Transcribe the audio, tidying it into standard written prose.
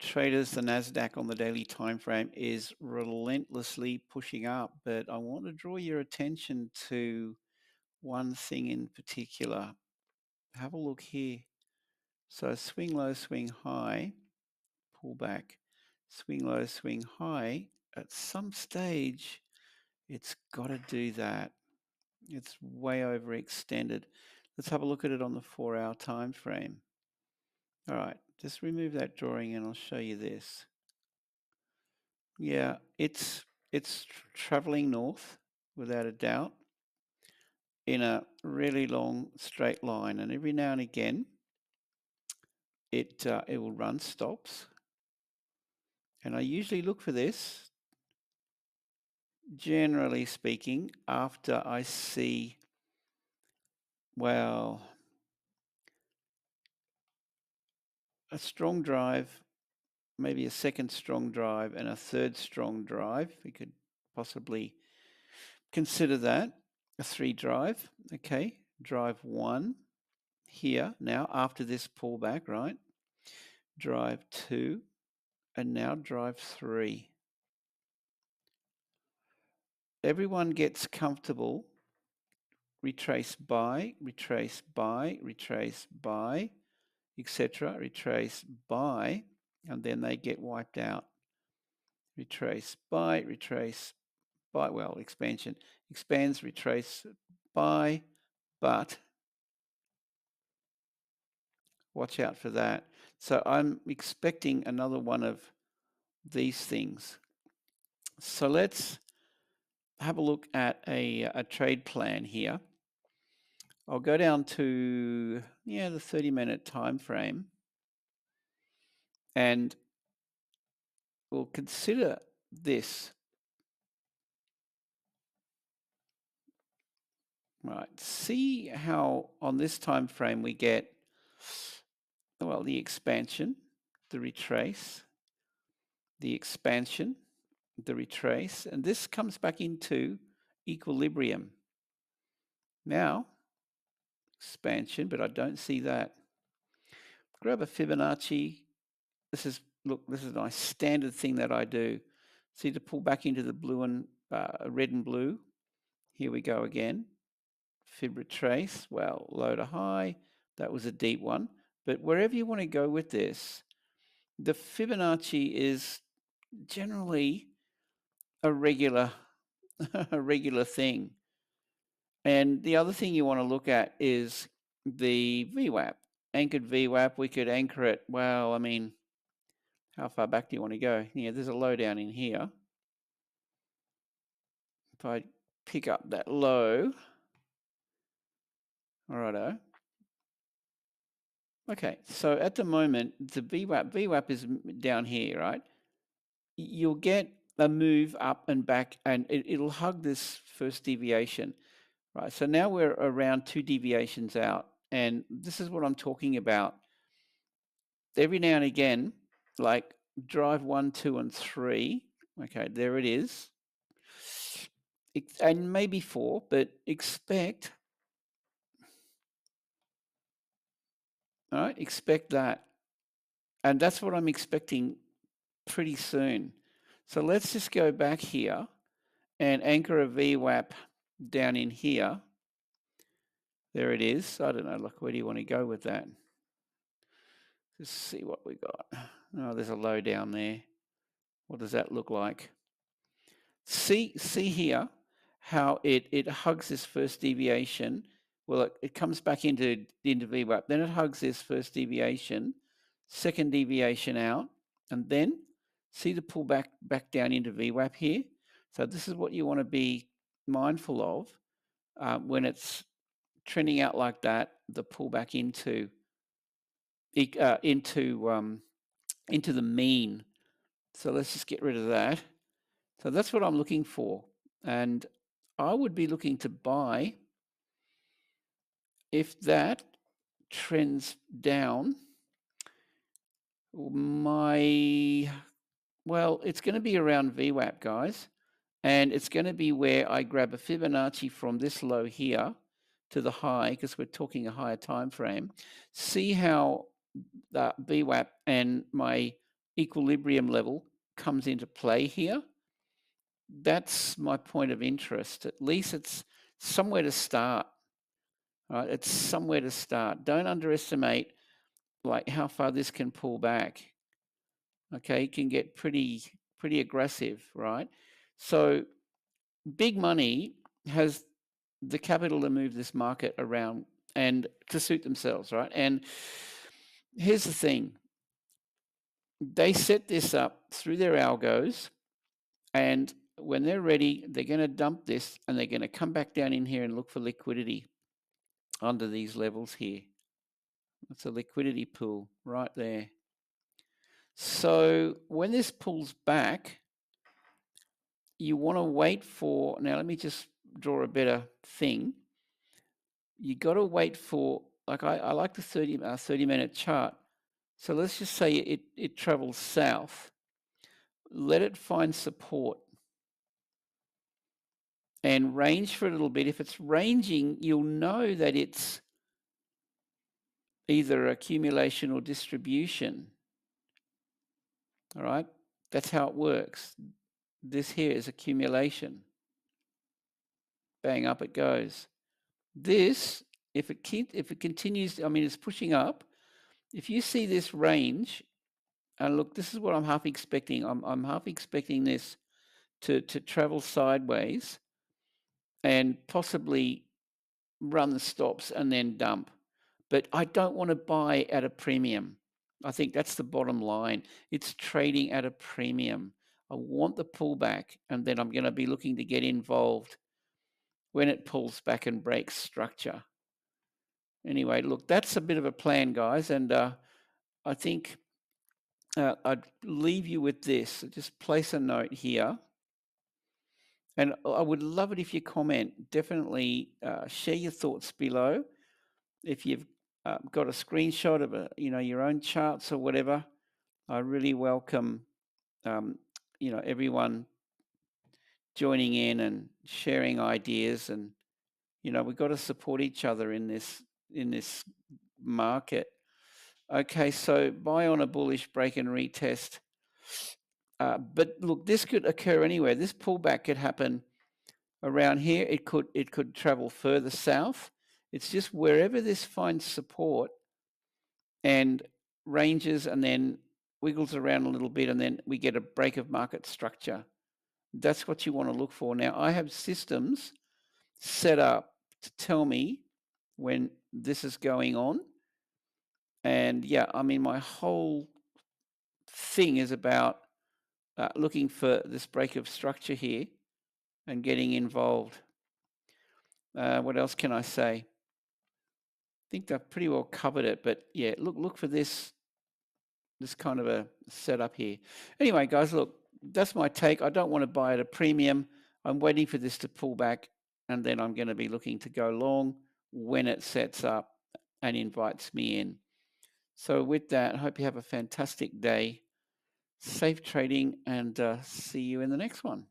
Traders, the NASDAQ on the daily time frame is relentlessly pushing up, but I want to draw your attention to one thing in particular. Have a look here. So swing low, swing high, pull back, swing low, swing high. At some stage, it's got to do that. It's way overextended. Let's have a look at it on the 4-hour time frame. All right, just remove that drawing and I'll show you this. Yeah, it's traveling north without a doubt in a really long straight line, and every now and again it will run stops, and I usually look for this, generally speaking, after I see, well, a strong drive, maybe a second strong drive and a third strong drive. We could possibly consider that a 3 drive. Okay, drive 1 here now after this pullback, right? Drive 2 and now drive 3. Everyone gets comfortable. Retrace buy, retrace buy, retrace buy, etc. Retrace buy, and then they get wiped out. Retrace buy, retrace buy. Well, expansion expands, retrace buy, but watch out for that. So I'm expecting another one of these things. So let's have a look at a trade plan here. I'll go down to the 30-minute time frame, and we'll consider this. Right, see how on this time frame we get, well, the expansion, the retrace, the expansion, the retrace, and this comes back into equilibrium. Now, expansion, but I don't see that. Grab a Fibonacci. This is a nice standard thing that I do. See, to pull back into the blue and red and blue. Here we go again. Fib retrace, well, low to high. That was a deep one. But wherever you want to go with this, the Fibonacci is generally a regular thing. And the other thing you want to look at is the VWAP. Anchored VWAP, we could anchor it, well, I mean, how far back do you want to go? Yeah, there's a low down in here. If I pick up that low, all righto. Okay, so at the moment, the VWAP is down here, right? You'll get a move up and back, and it'll hug this first deviation, right? So now we're around 2 deviations out, and this is what I'm talking about. Every now and again, like drive 1, 2, and 3, okay, there it is. And maybe 4, but expect, all right, expect that. And that's what I'm expecting pretty soon. So let's just go back here and anchor a VWAP down in here. There it is. I don't know, look, where do you want to go with that? Let's see what we got. Oh, there's a low down there. What does that look like? See here how it hugs this first deviation. Well, it comes back into VWAP. Then it hugs this first deviation, second deviation out, and then see the pull back down into VWAP here. So this is what you want to be mindful of when it's trending out like that. The pullback into the mean. So let's just get rid of that. So that's what I'm looking for, and I would be looking to buy if that trends down. Well, it's going to be around VWAP, guys, and it's going to be where I grab a Fibonacci from this low here to the high, because we're talking a higher time frame. See how that VWAP and my equilibrium level comes into play here. That's my point of interest. At least it's somewhere to start. Right? It's somewhere to start. Don't underestimate like how far this can pull back. Okay, it can get pretty aggressive, right? So big money has the capital to move this market around and to suit themselves, right? And here's the thing. They set this up through their algos, and when they're ready, they're going to dump this and they're going to come back down in here and look for liquidity under these levels here. That's a liquidity pool right there. So when this pulls back, you want to wait for, now let me just draw a better thing. You got to wait for, like I like the 30-minute chart. So let's just say it travels south. Let it find support and range for a little bit. If it's ranging, you'll know that it's either accumulation or distribution. All right, that's how it works. This here is accumulation. Bang, up it goes. This, if it continues, I mean, it's pushing up. If you see this range, and look, this is what I'm half expecting. I'm half expecting this to travel sideways and possibly run the stops and then dump. But I don't want to buy at a premium. I think that's the bottom line. It's trading at a premium. I want the pullback, and then I'm going to be looking to get involved when it pulls back and breaks structure. Anyway, look, that's a bit of a plan, guys, and I think I'd leave you with this. So just place a note here. And I would love it if you comment. Definitely share your thoughts below. If you've got a screenshot of your own charts or whatever, I really welcome everyone joining in and sharing ideas. And we've got to support each other in this market. Okay, so buy on a bullish break and retest. But look, this could occur anywhere. This pullback could happen around here. It could travel further south. It's just wherever this finds support and ranges and then wiggles around a little bit, and then we get a break of market structure. That's what you want to look for. Now, I have systems set up to tell me when this is going on. And yeah, I mean, my whole thing is about looking for this break of structure here and getting involved. What else can I say? I think I've pretty well covered it, but yeah, look for this kind of a setup here. Anyway, guys, look, that's my take. I don't want to buy at a premium. I'm waiting for this to pull back, and then I'm going to be looking to go long when it sets up and invites me in. So with that, I hope you have a fantastic day. Safe trading, and see you in the next one.